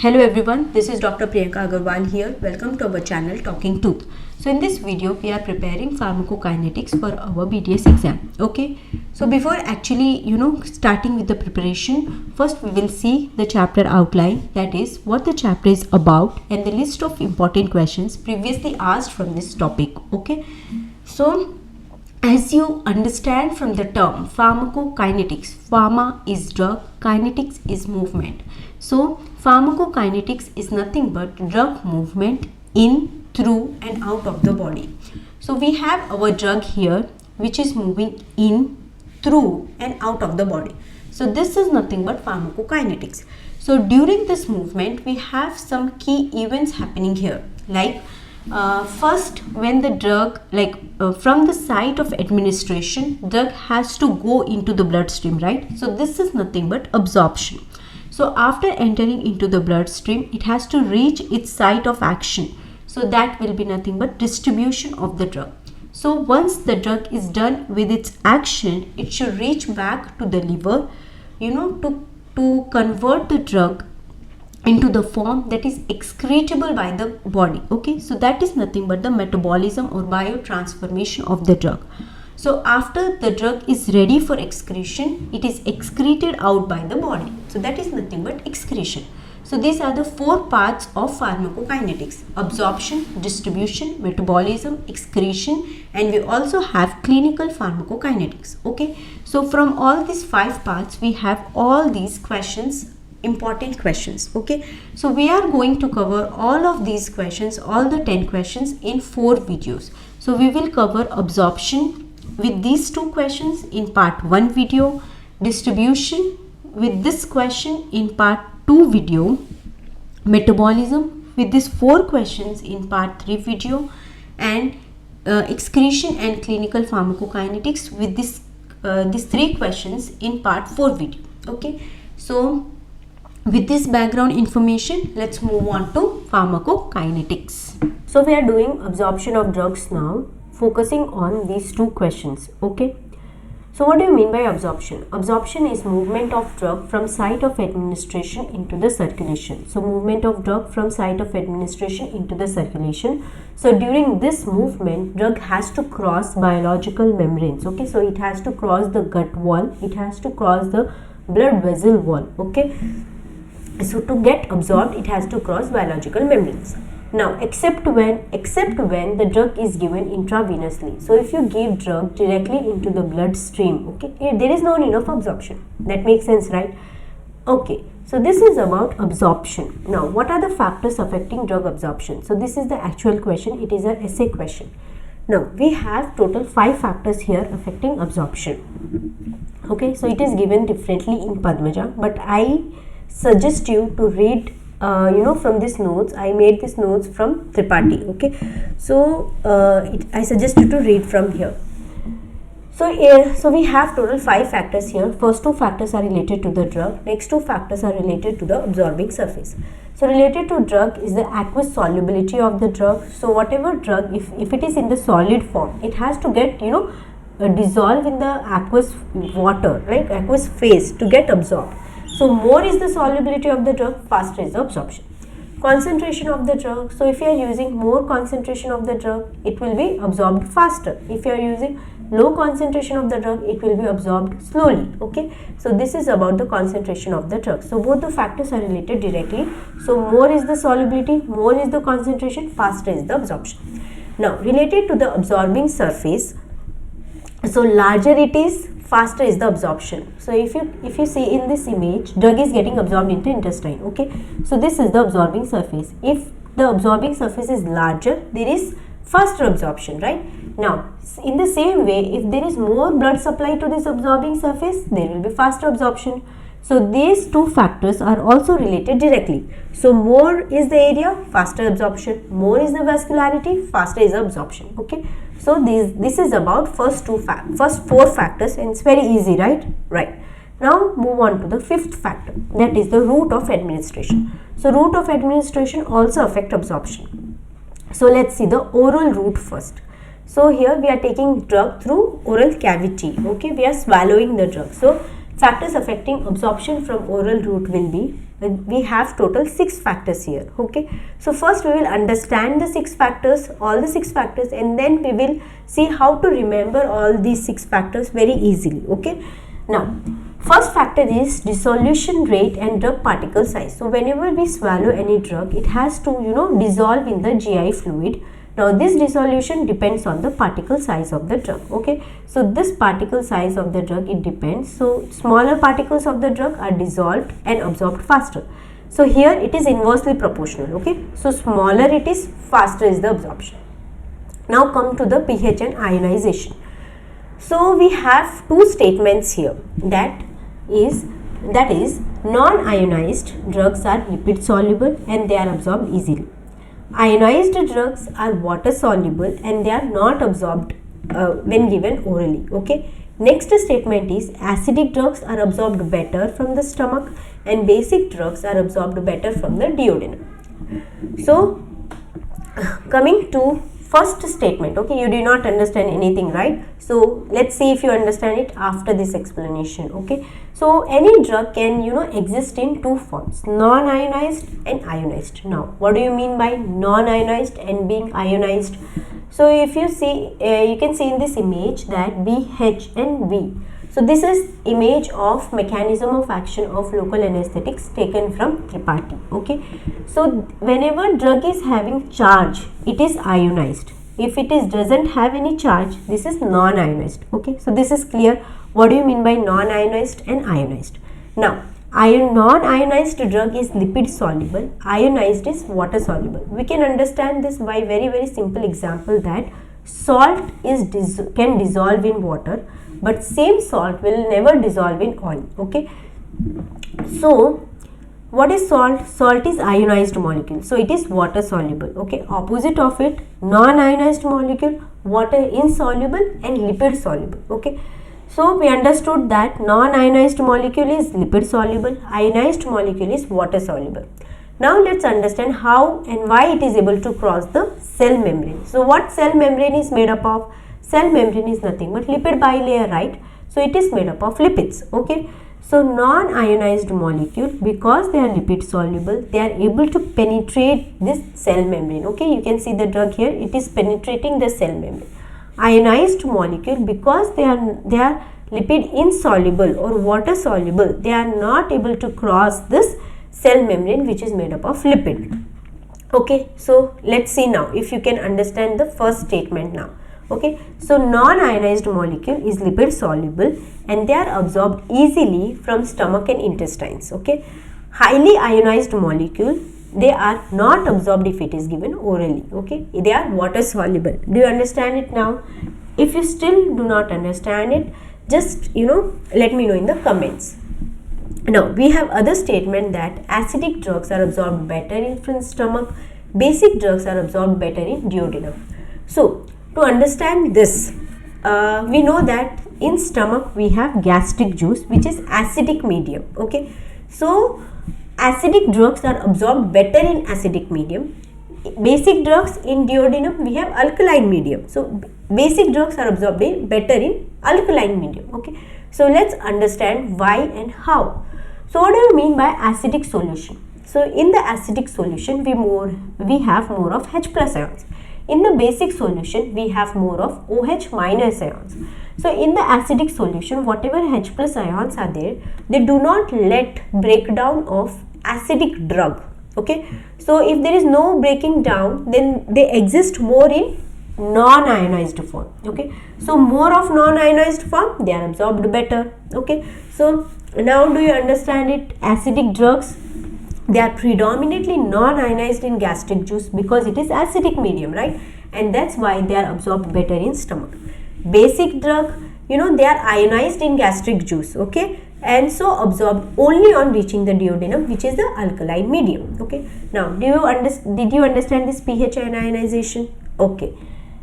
Hello everyone, this is Dr. Priyanka Agarwal here. Welcome to our channel Talking Tooth. So in this video, we are preparing pharmacokinetics for our BDS exam. Okay. So before actually, starting with the preparation, first we will see the chapter outline, that is what the chapter is about and the list of important questions previously asked from this topic. Okay. So as you understand from the term pharmacokinetics, pharma is drug, kinetics is movement. So pharmacokinetics is nothing but drug movement in, through and out of the body. So we have our drug here which is moving in, through and out of the body. So this is nothing but pharmacokinetics. So during this movement we have some key events happening here, like first, when the drug, from the site of administration, drug has to go into the bloodstream, right? So this is nothing but absorption. So after entering into the bloodstream, it has to reach its site of action. So that will be nothing but distribution of the drug. So once the drug is done with its action, it should reach back to the liver, to convert the drug into the form that is excretable by the body. Okay, so that is nothing but the metabolism or biotransformation of the drug. So after the drug is ready for excretion, it is excreted out by the body. So that is nothing but excretion. So these are the four parts of pharmacokinetics: absorption, distribution, metabolism, excretion, and we also have clinical pharmacokinetics. Okay, so from all these five parts we have all these questions, important questions. Okay, so we are going to cover all of these questions, all the 10 questions in 4 videos. So we will cover absorption with these 2 questions in part 1 video, distribution with this question in part 2 video, metabolism with these 4 questions in part 3 video, and excretion and clinical pharmacokinetics with these 3 questions in part 4 video. Okay, so with this background information, let's move on to pharmacokinetics. So we are doing absorption of drugs now, focusing on these 2 questions. Okay, so what do you mean by absorption? Absorption is movement of drug from site of administration into the circulation. So movement of drug from site of administration into the circulation. So during this movement, drug has to cross biological membranes. Okay, so it has to cross the gut wall, it has to cross the blood vessel wall. Okay, so to get absorbed, it has to cross biological membranes. Now, except when the drug is given intravenously. So if you give drug directly into the bloodstream, okay, there is no need of absorption. That makes sense, right? Okay, so this is about absorption. Now, what are the factors affecting drug absorption? So this is the actual question. It is an essay question. Now, we have total 5 factors here affecting absorption. Okay, so it is given differently in Padmaja, but I suggest you to read from these notes. I made these notes from Tripathi. Okay, so I suggest you to read from here. So we have total 5 factors here. First 2 factors are related to the drug, next 2 factors are related to the absorbing surface. So related to drug is the aqueous solubility of the drug. So whatever drug, if it is in the solid form, it has to get dissolve in the aqueous water, right, aqueous phase, to get absorbed. So more is the solubility of the drug, faster is the absorption. Concentration of the drug. So if you are using more concentration of the drug, it will be absorbed faster. If you are using low concentration of the drug, it will be absorbed slowly. Okay, so this is about the concentration of the drug. So both the factors are related directly. So more is the solubility, more is the concentration, faster is the absorption. Now related to the absorbing surface, so larger it is, faster is the absorption. So if you see in this image, drug is getting absorbed into intestine. Okay, so this is the absorbing surface. If the absorbing surface is larger, there is faster absorption, right? Now in the same way, if there is more blood supply to this absorbing surface, there will be faster absorption. So these 2 factors are also related directly. So more is the area, faster absorption. More is the vascularity, faster is the absorption. Okay, so this is about first 4 factors, and it's very easy, right? Right. Now move on to the 5th factor, that is the route of administration. So route of administration also affect absorption. So let's see the oral route first. So here we are taking drug through oral cavity. Okay, we are swallowing the drug. So factors affecting absorption from oral route will be we have total 6 factors here. Okay, so first we will understand the 6 factors, all the 6 factors, and then we will see how to remember all these 6 factors very easily. Okay, now first factor is dissolution rate and drug particle size. So whenever we swallow any drug, it has to dissolve in the GI fluid. Now this dissolution depends on the particle size of the drug. Okay, so this particle size of the drug, it depends. So smaller particles of the drug are dissolved and absorbed faster. So here it is inversely proportional. Okay, so smaller it is, faster is the absorption. Now come to the pH and ionization. So we have two statements here, that is non-ionized drugs are lipid soluble and they are absorbed easily. Ionized drugs are water soluble and they are not absorbed when given orally. Okay. Next statement is acidic drugs are absorbed better from the stomach and basic drugs are absorbed better from the duodenum. So coming to first statement, okay, you do not understand anything, right? So let's see if you understand it after this explanation. Okay, so any drug can exist in two forms, non-ionized and ionized. Now what do you mean by non-ionized and being ionized? So if you see, you can see in this image that BH and V. So this is image of mechanism of action of local anesthetics taken from Tripathi. Okay, so whenever drug is having charge, it is ionized. If it doesn't have any charge, this is non-ionized. Okay, so this is clear. What do you mean by non-ionized and ionized? Now non-ionized drug is lipid soluble, ionized is water soluble. We can understand this by very simple example, that salt can dissolve in water, but same salt will never dissolve in oil. Okay, so what is salt? Salt is ionized molecule, so it is water soluble. Okay, opposite of it, non-ionized molecule, water insoluble and lipid soluble. Okay, so we understood that non-ionized molecule is lipid soluble, ionized molecule is water soluble. Now let's understand how and why it is able to cross the cell membrane. So what cell membrane is made up of? Cell membrane is nothing but lipid bilayer, right? So it is made up of lipids. Okay, so non-ionized molecule, because they are lipid soluble, they are able to penetrate this cell membrane. Okay, you can see the drug here, it is penetrating the cell membrane. Ionized molecule, because they are lipid insoluble or water soluble, they are not able to cross this cell membrane which is made up of lipid. Okay, so let's see now if you can understand the first statement now. Okay, so non-ionized molecule is lipid soluble and they are absorbed easily from stomach and intestines. Okay, highly ionized molecule, they are not absorbed if it is given orally. Okay, they are water soluble. Do you understand it now? If you still do not understand it, just let me know in the comments. Now we have other statement that acidic drugs are absorbed better in from stomach, basic drugs are absorbed better in duodenum. So to understand this, we know that in stomach we have gastric juice which is acidic medium. Okay, so acidic drugs are absorbed better in acidic medium. Basic drugs in duodenum we have alkaline medium. So basic drugs are absorbed better in alkaline medium. Okay, so let's understand why and how. So what do you mean by acidic solution? So in the acidic solution we have more of H plus ions. In the basic solution we have more of OH minus ions. So in the acidic solution, whatever H plus ions are there, they do not let breakdown of acidic drug. Okay, so if there is no breaking down, then they exist more in non-ionized form. Okay, so more of non-ionized form, they are absorbed better. Okay, so now do you understand it? Acidic drugs, they are predominantly non-ionized in gastric juice because it is acidic medium, right? And that's why they are absorbed better in stomach. Basic drug, they are ionized in gastric juice. Okay, and so absorbed only on reaching the duodenum, which is the alkaline medium. Okay, now did you understand this pH and ionization? Okay,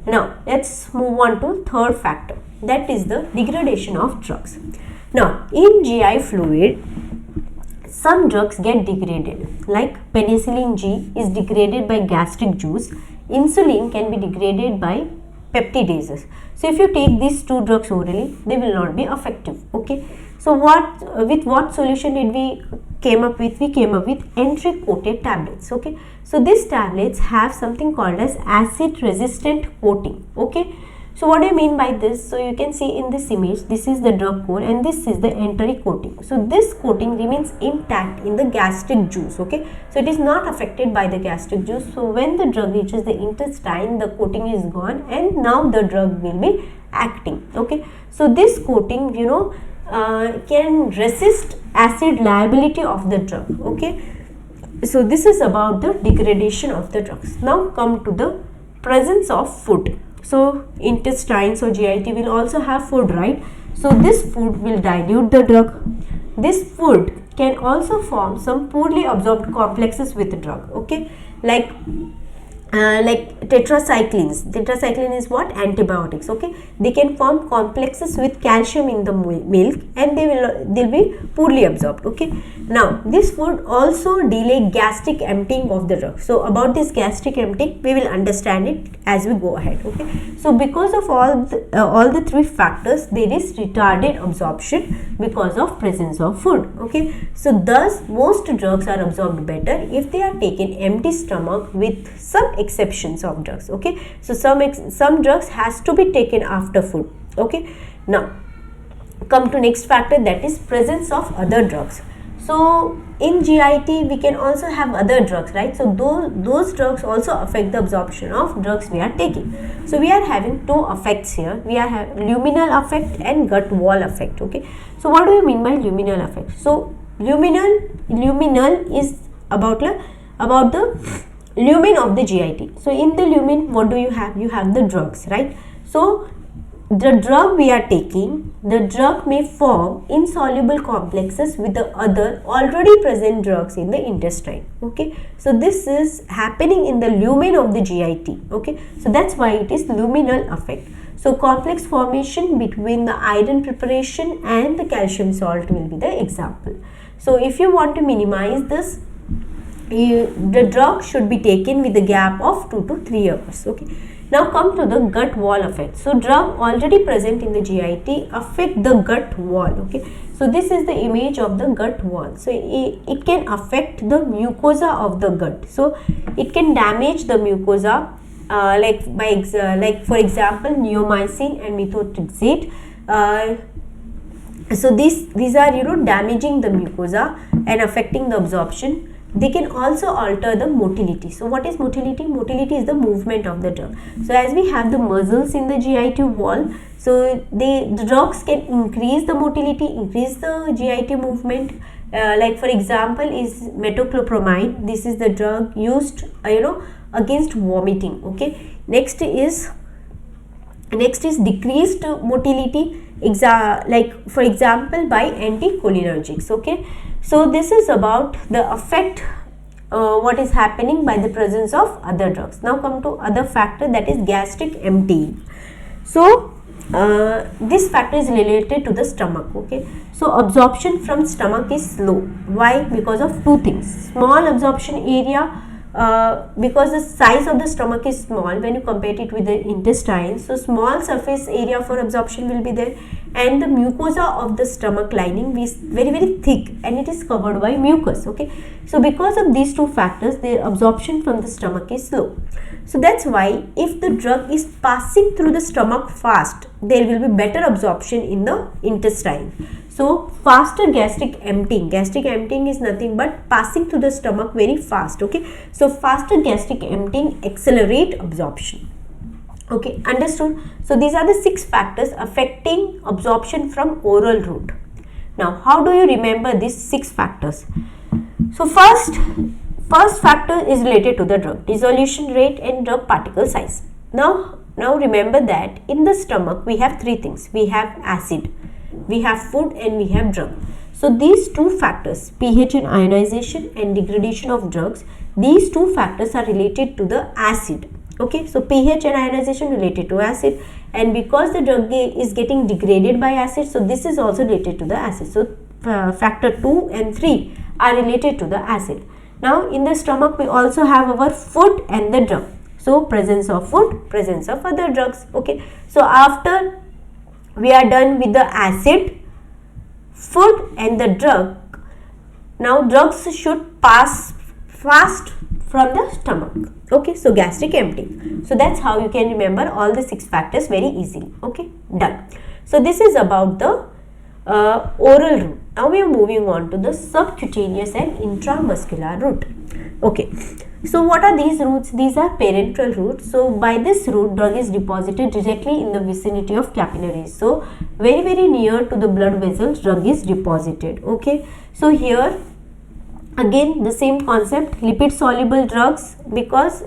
now let's move on to third factor, that is the degradation of drugs. Now in GI fluid, some drugs get degraded, like penicillin G is degraded by gastric juice, insulin can be degraded by peptidases. So if you take these two drugs orally, they will not be effective. Okay, So with what solution did we came up with? We came up with Enteric coated tablets. Okay, so these tablets have something called as acid resistant coating. Okay, so what do you mean by this? So you can see in this image, this is the drug core and this is the enteric coating. So this coating remains intact in the gastric juice. Okay, so it is not affected by the gastric juice. So when the drug reaches the intestine, the coating is gone and now the drug will be acting. Okay, so this coating, you know, can resist acid liability of the drug. Okay, so this is about the degradation of the drugs. Now come to the presence of food. So intestines or GIT will also have food, right? So this food will dilute the drug. This food can also form some poorly absorbed complexes with the drug. Okay, like tetracyclines. Tetracycline is what? Antibiotics. Okay, they can form complexes with calcium in the milk and they'll be poorly absorbed. Okay, now this food also delay gastric emptying of the drug. So about this gastric emptying, we will understand it as we go ahead. Okay, so because of all the three factors, there is retarded absorption because of presence of food. Okay, so thus most drugs are absorbed better if they are taken empty stomach, with some exceptions of drugs. Okay, so some drugs has to be taken after food. Okay, now come to next factor, that is presence of other drugs. So in GIT we can also have other drugs, right? So those drugs also affect the absorption of drugs we are taking. So we are having two effects here. We are having luminal effect and Gutwall effect. Okay, so what do you mean by luminal effect? So luminal is about the lumen of the GIT. So in the lumen, what do you have? You have the drugs, right? So the drug we are taking, the drug may form insoluble complexes with the other already present drugs in the intestine. Okay, so this is happening in the lumen of the GIT. Okay, so that's why it is luminal effect. So complex formation between the iron preparation and the calcium salt will be the example. So if you want to minimize this, the drug should be taken with a gap of 2 to 3 hours. Okay, now come to the gut wall effect. So drug already present in the GIT affect the gut wall. Okay, so this is the image of the gut wall. So it can affect the mucosa of the gut. So it can damage the mucosa, like for example neomycin and methotrexate. So these are damaging the mucosa and affecting the absorption. They can also alter the motility. So what is motility? Motility is the movement of the drug. So as we have the muscles in the GIT wall, so the drugs can increase the motility, increase the GIT movement. Like for example is metoclopramide. This is the drug used against vomiting. Okay, next is decreased motility, like for example by anticholinergics. Okay, so this is about the effect what is happening by the presence of other drugs. Now come to other factor, that is gastric emptying. So this factor is related to the stomach. Okay, so absorption from stomach is slow. Why? Because of two things: small absorption area, because the size of the stomach is small when you compare it with the intestine, so small surface area for absorption will be there, and the mucosa of the stomach lining is very thick and it is covered by mucus. Okay, so because of these two factors, the absorption from the stomach is slow. So that's why if the drug is passing through the stomach fast, there will be better absorption in the intestine. So faster gastric emptying is nothing but passing through the stomach very fast. Okay, so faster gastric emptying accelerate absorption. Okay, understood? So these are the 6 factors affecting absorption from oral route. Now how do you remember these 6 factors? So first factor is related to the drug dissolution rate and drug particle size. Now remember that in the stomach we have 3 things. We have acid, we have food, and we have drug. So these 2 factors, pH and ionization and degradation of drugs, these 2 factors are related to the acid. Okay, so pH and ionization related to acid, and because the drug is getting degraded by acid, so this is also related to the acid. So factor 2 and 3 are related to the acid. Now in the stomach we also have our food and the drug. So presence of food, presence of other drugs. Okay, so after we are done with the acid, food and the drug. Now drugs should pass fast from the stomach. Okay, so gastric emptying. So that's how you can remember all the 6 factors very easily. Okay, done. So this is about the oral route. Now we are moving on to the subcutaneous and intramuscular route. Okay, so what are these routes? These are parenteral routes. So by this route, drug is deposited directly in the vicinity of capillaries. So very near to the blood vessels, drug is deposited. Okay, so here again the same concept, lipid soluble drugs, because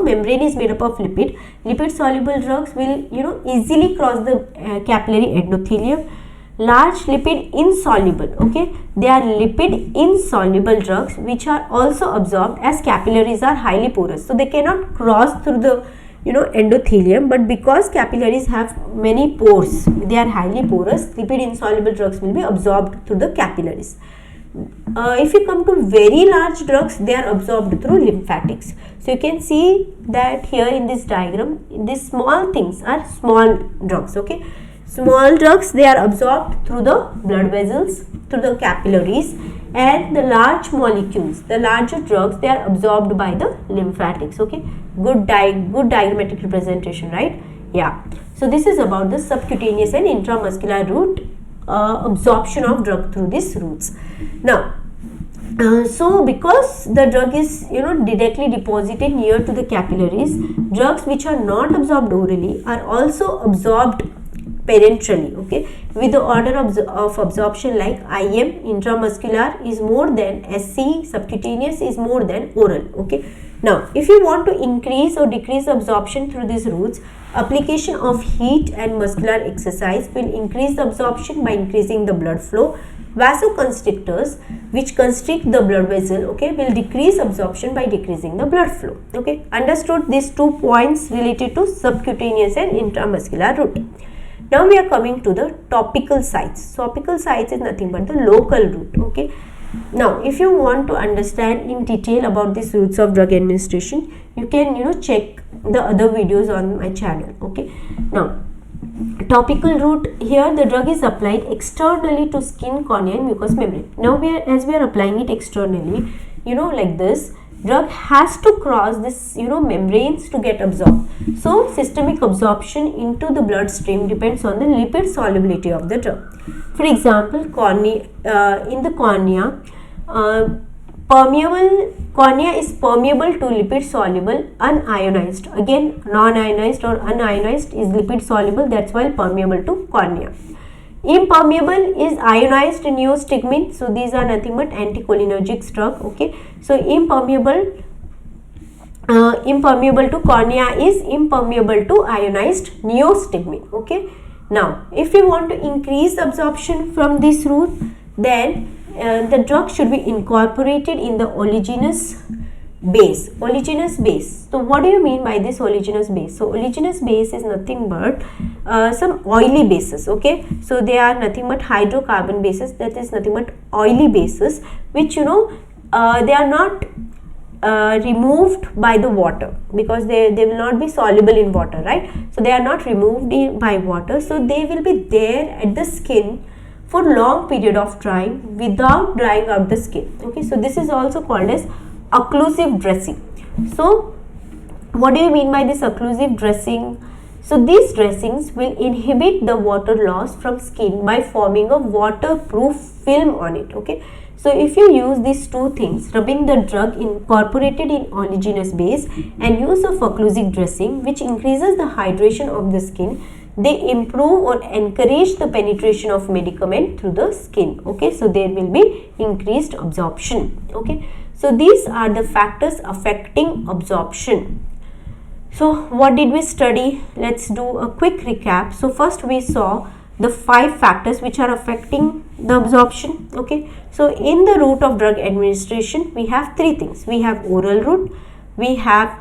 membrane is made up of lipid soluble drugs will easily cross the capillary endothelium. Large lipid insoluble, okay, they are lipid insoluble drugs which are also absorbed, as capillaries are highly porous, so they cannot cross through the endothelium, but because capillaries have many pores, they are highly porous, lipid insoluble drugs will be absorbed through the capillaries. If you come to very large drugs, they are absorbed through lymphatics. So you can see that here in this diagram, these small things are small drugs. Okay, small drugs, they are absorbed through the blood vessels, through the capillaries, and the large molecules, the larger drugs, they are absorbed by the lymphatics. Okay, good diagrammatic representation, right? Yeah. So this is about the subcutaneous and intramuscular route. Absorption of drug through these routes. Now, so because the drug is directly deposited near to the capillaries, drugs which are not absorbed orally are also absorbed parenterally. Okay, with the order of absorption like IM, intramuscular is more than SC, subcutaneous is more than oral. Okay, now if you want to increase or decrease absorption through these routes, application of heat and muscular exercise will increase the absorption by increasing the blood flow. Vasoconstrictors, which constrict the blood vessel, okay, will decrease absorption by decreasing the blood flow. Okay, understood these 2 points related to subcutaneous and intramuscular route. Now we are coming to the topical sites. Topical sites is nothing but the local route. Okay, now if you want to understand in detail about these routes of drug administration, you can check the other videos on my channel. Okay, now topical route, here the drug is applied externally to skin, cornea and mucous membrane. Now as we are applying it externally, like this, drug has to cross this membranes to get absorbed. So systemic absorption into the bloodstream depends on the lipid solubility of the drug. For example, cornea, in the cornea, cornea is permeable to lipid soluble unionized. Again, non-ionized or unionized is lipid soluble, that's why permeable to cornea. Impermeable is ionized neostigmine. So these are nothing but anticholinergic drug. Okay, so impermeable to cornea is impermeable to ionized neostigmine. Okay, now if we want to increase absorption from this route, then the drug should be incorporated in the oleaginous base. Oleaginous base. So what do you mean by this oleaginous base? So oleaginous base is nothing but some oily bases. Okay, so they are nothing but hydrocarbon bases, that is nothing but oily bases, which they are not removed by the water, because they will not be soluble in water, right? So they are not removed by water, so they will be there at the skin for long period of time without drying out the skin. Okay, so this is also called as occlusive dressing. So what do you mean by this occlusive dressing? So these dressings will inhibit the water loss from skin by forming a waterproof film on it. Okay, so if you use these 2 things, rubbing the drug incorporated in oleaginous base and use of occlusive dressing, which increases the hydration of the skin, they improve or encourage the penetration of medicament through the skin. Okay, so there will be increased absorption. Okay, so these are the factors affecting absorption. So what did we study? Let's do a quick recap. So first we saw the 5 factors which are affecting the absorption. Okay, so in the route of drug administration, we have 3 things. We have oral route, we have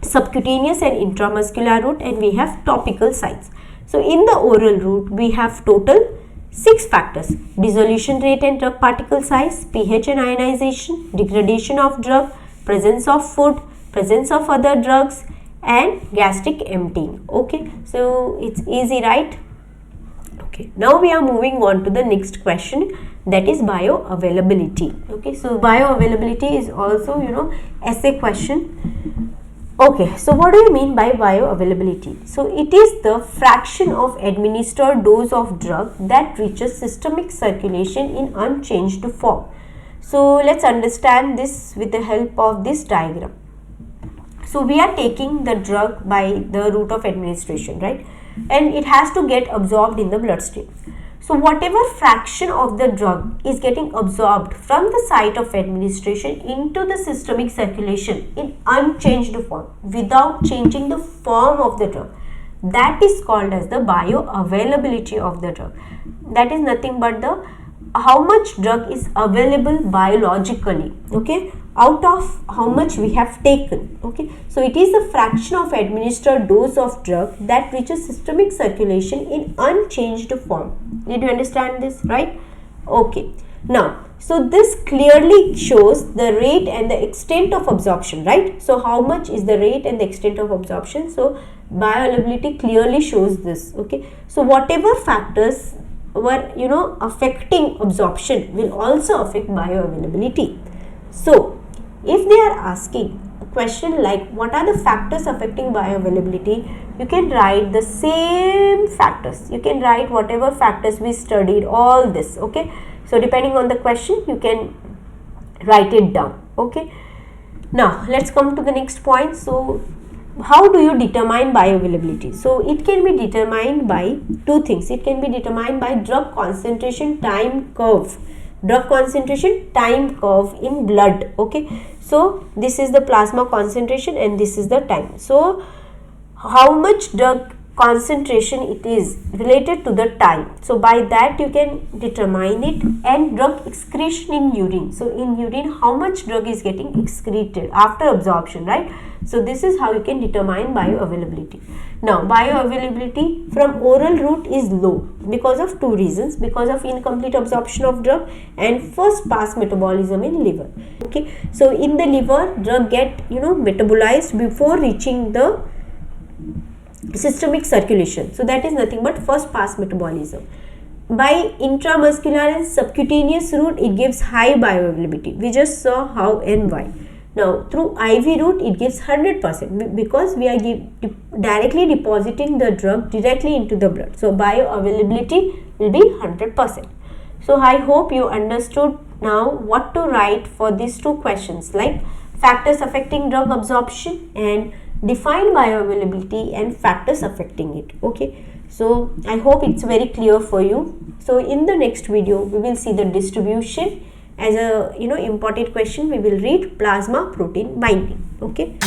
subcutaneous and intramuscular route, and we have topical sites. So in the oral route, we have total 6 factors: dissolution rate and drug particle size, pH and ionization, degradation of drug, presence of food, presence of other drugs, and gastric emptying. Okay, so it's easy, right? Okay, Okay, now we are moving on to the next question, that is bioavailability. Okay, so bioavailability is also, you know, essay question. Okay, so what do you mean by bioavailability? So it is the fraction of administered dose of drug that reaches systemic circulation in unchanged form. So let's understand this with the help of this diagram. So we are taking the drug by the route of administration, right? And it has to get absorbed in the bloodstream. So whatever fraction of the drug is getting absorbed from the site of administration into the systemic circulation in unchanged form without changing the form of the drug, that is called as the bioavailability of the drug. That is nothing but the how much drug is available biologically, okay, out of how much we have taken. Okay, so it is the fraction of administered dose of drug that reaches systemic circulation in unchanged form. Did you understand this, right? Okay, now so this clearly shows the rate and the extent of absorption, right? So how much is the rate and the extent of absorption? So bioavailability clearly shows this. Okay, so whatever factors were, you know, affecting absorption will also affect bioavailability. So if they are asking a question like what are the factors affecting bioavailability, you can write the same factors. You can write whatever factors we studied, all this. Okay, so depending on the question you can write it down. Okay, now let's come to the next point. So how do you determine bioavailability? So it can be determined by two things. It can be determined by drug concentration time curve. Drug concentration time curve in blood. Okay, so this is the plasma concentration and this is the time. So how much drug concentration it is related to the time. So by that you can determine it. And drug excretion in urine. So in urine how much drug is getting excreted after absorption, right? So this is how you can determine bioavailability. Now bioavailability from oral route is low because of two reasons, because of incomplete absorption of drug and first pass metabolism in liver. Okay, so in the liver drug get, you know, metabolized before reaching the systemic circulation. So that is nothing but first pass metabolism. By intramuscular and subcutaneous route it gives high bioavailability. We just saw how and why. Now through IV route it gives 100% because we are directly depositing the drug directly into the blood. So bioavailability will be 100%. So I hope you understood now what to write for these two questions, like factors affecting drug absorption and define bioavailability and factors affecting it. Okay, so I hope it's very clear for you. So in the next video we will see the distribution. As a, you know, important question we will read plasma protein binding. Okay.